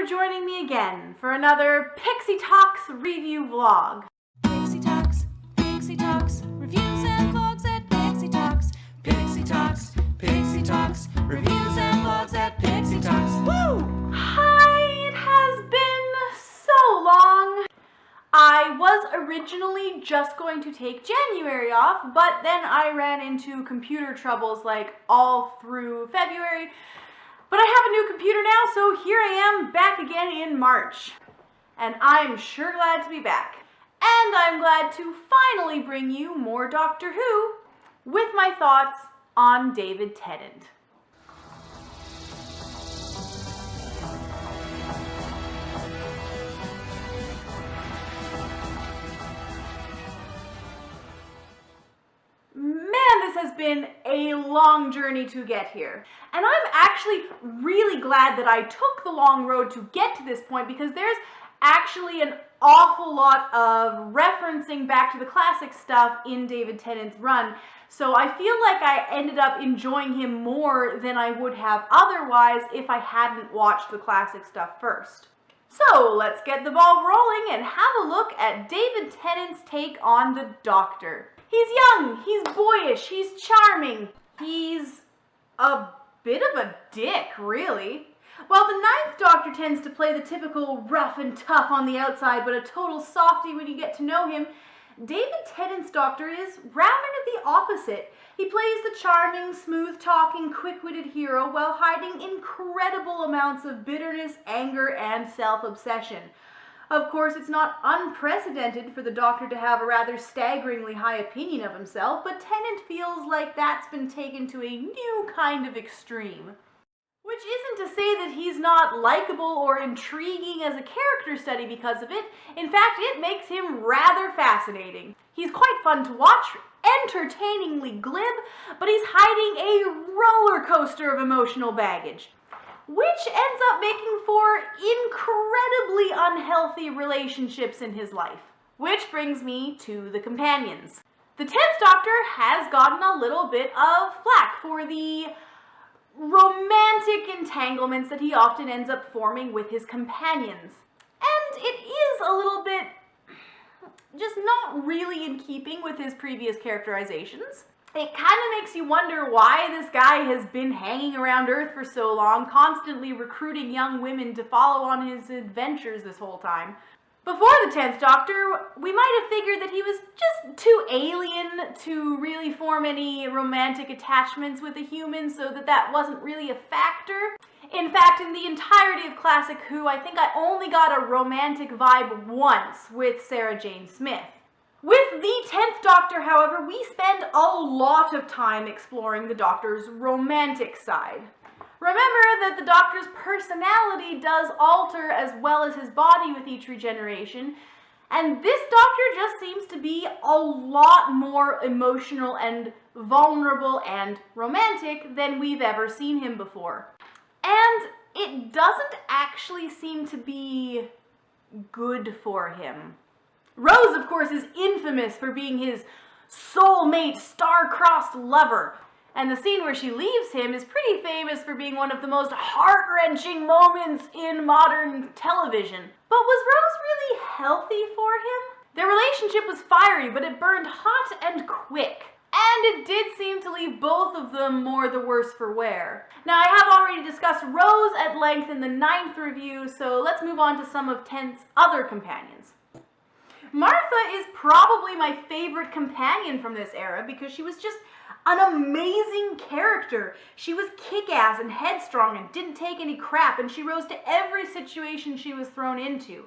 joining me again for another Pixie Talks review vlog. Pixie Talks, reviews and vlogs at Pixie Talks. Pixie Talks, reviews and vlogs at Pixie Talks. Woo! Hi, it has been so long. I was originally just going to take January off, but then I ran into computer troubles like all through February. But I have a new computer now, so here I am back again in March. And I'm sure glad to be back. And I'm glad to finally bring you more Doctor Who with my thoughts on David Tennant. Man, this has been a long journey to get here. And I'm actually really glad that I took the long road to get to this point, because there's actually an awful lot of referencing back to the classic stuff in David Tennant's run. So I feel like I ended up enjoying him more than I would have otherwise if I hadn't watched the classic stuff first. So let's get the ball rolling and have a look at David Tennant's take on the Doctor. He's young, he's boyish, he's charming, he's a bit of a dick, really. While the Ninth Doctor tends to play the typical rough and tough on the outside, but a total softie when you get to know him, David Tennant's Doctor is rather the opposite. He plays the charming, smooth-talking, quick-witted hero while hiding incredible amounts of bitterness, anger, and self-obsession. Of course, it's not unprecedented for the Doctor to have a rather staggeringly high opinion of himself, but Tennant feels like that's been taken to a new kind of extreme. Which isn't to say that he's not likable or intriguing as a character study because of it. In fact, it makes him rather fascinating. He's quite fun to watch, entertainingly glib, but he's hiding a roller coaster of emotional baggage, which ends up making for incredibly unhealthy relationships in his life. Which brings me to the companions. The 10th Doctor has gotten a little bit of flack for the romantic entanglements that he often ends up forming with his companions. And it is a little bit just not really in keeping with his previous characterizations. It kind of makes you wonder why this guy has been hanging around Earth for so long, constantly recruiting young women to follow on his adventures this whole time. Before the 10th Doctor, we might have figured that he was just too alien to really form any romantic attachments with a human, so that wasn't really a factor. In fact, in the entirety of Classic Who, I think I only got a romantic vibe once with Sarah Jane Smith. With the 10th Doctor, however, we spend a lot of time exploring the Doctor's romantic side. Remember that the Doctor's personality does alter as well as his body with each regeneration, and this Doctor just seems to be a lot more emotional and vulnerable and romantic than we've ever seen him before. And it doesn't actually seem to be good for him. Rose, of course, is infamous for being his soulmate, star-crossed lover. And the scene where she leaves him is pretty famous for being one of the most heart-wrenching moments in modern television. But was Rose really healthy for him? Their relationship was fiery, but it burned hot and quick. And it did seem to leave both of them more the worse for wear. Now, I have already discussed Rose at length in the 9th review, so let's move on to some of Tennant's other companions. Martha is probably my favorite companion from this era because she was just an amazing character. She was kick-ass and headstrong and didn't take any crap, and she rose to every situation she was thrown into.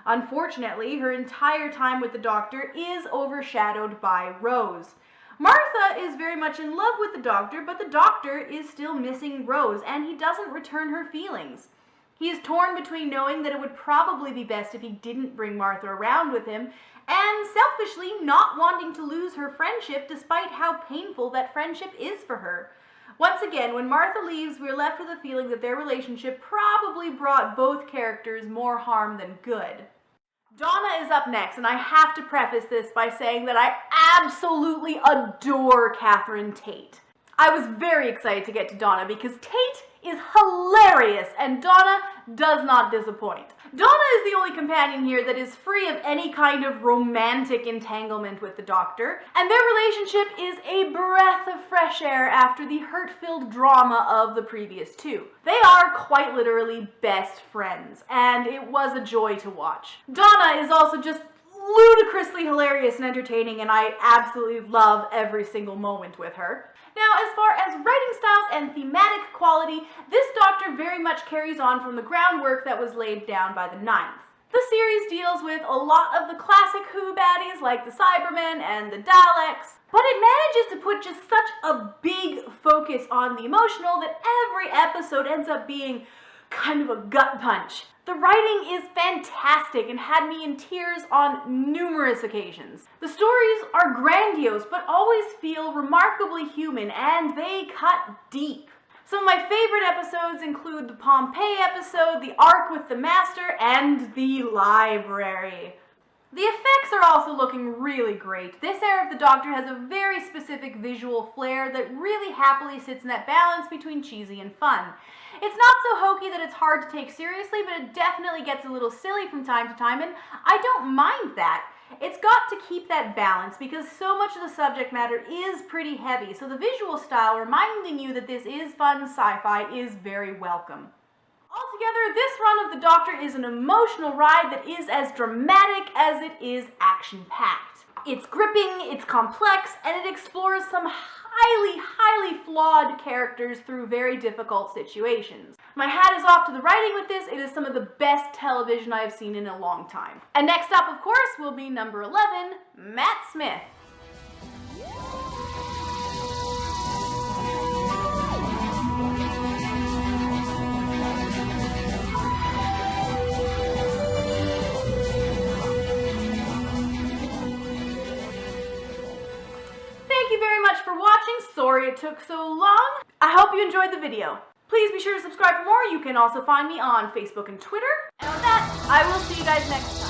Unfortunately, her entire time with the Doctor is overshadowed by Rose. Martha is very much in love with the Doctor, but the Doctor is still missing Rose, and he doesn't return her feelings. He is torn between knowing that it would probably be best if he didn't bring Martha around with him, and selfishly not wanting to lose her friendship despite how painful that friendship is for her. Once again, when Martha leaves, we're left with a feeling that their relationship probably brought both characters more harm than good. Donna is up next, and I have to preface this by saying that I absolutely adore Catherine Tate. I was very excited to get to Donna because Tate is hilarious and Donna does not disappoint. Donna is the only companion here that is free of any kind of romantic entanglement with the Doctor, and their relationship is a breath of fresh air after the hurt-filled drama of the previous two. They are quite literally best friends, and it was a joy to watch. Donna is also just ludicrously hilarious and entertaining, and I absolutely love every single moment with her. Now, as far as writing styles and thematic quality, this Doctor very much carries on from the groundwork that was laid down by the Ninth. The series deals with a lot of the classic Who baddies like the Cybermen and the Daleks, but it manages to put just such a big focus on the emotional that every episode ends up being kind of a gut punch. The writing is fantastic and had me in tears on numerous occasions. The stories are grandiose but always feel remarkably human, and they cut deep. Some of my favorite episodes include the Pompeii episode, the Ark with the Master, and the Library. The effects are also looking really great. This era of the Doctor has a very specific visual flair that really happily sits in that balance between cheesy and fun. It's not so hokey that it's hard to take seriously, but it definitely gets a little silly from time to time, and I don't mind that. It's got to keep that balance because so much of the subject matter is pretty heavy, so the visual style reminding you that this is fun sci-fi is very welcome. Altogether, this run of the Doctor is an emotional ride that is as dramatic as it is action-packed. It's gripping, it's complex, and it explores some highly flawed characters through very difficult situations. My hat is off to the writing with this. It is some of the best television I have seen in a long time. And next up, of course, will be number 11, Matt Smith. Thank you very much for watching. Sorry it took so long. I hope you enjoyed the video. Please be sure to subscribe for more. You can also find me on Facebook and Twitter. And with that, I will see you guys next time.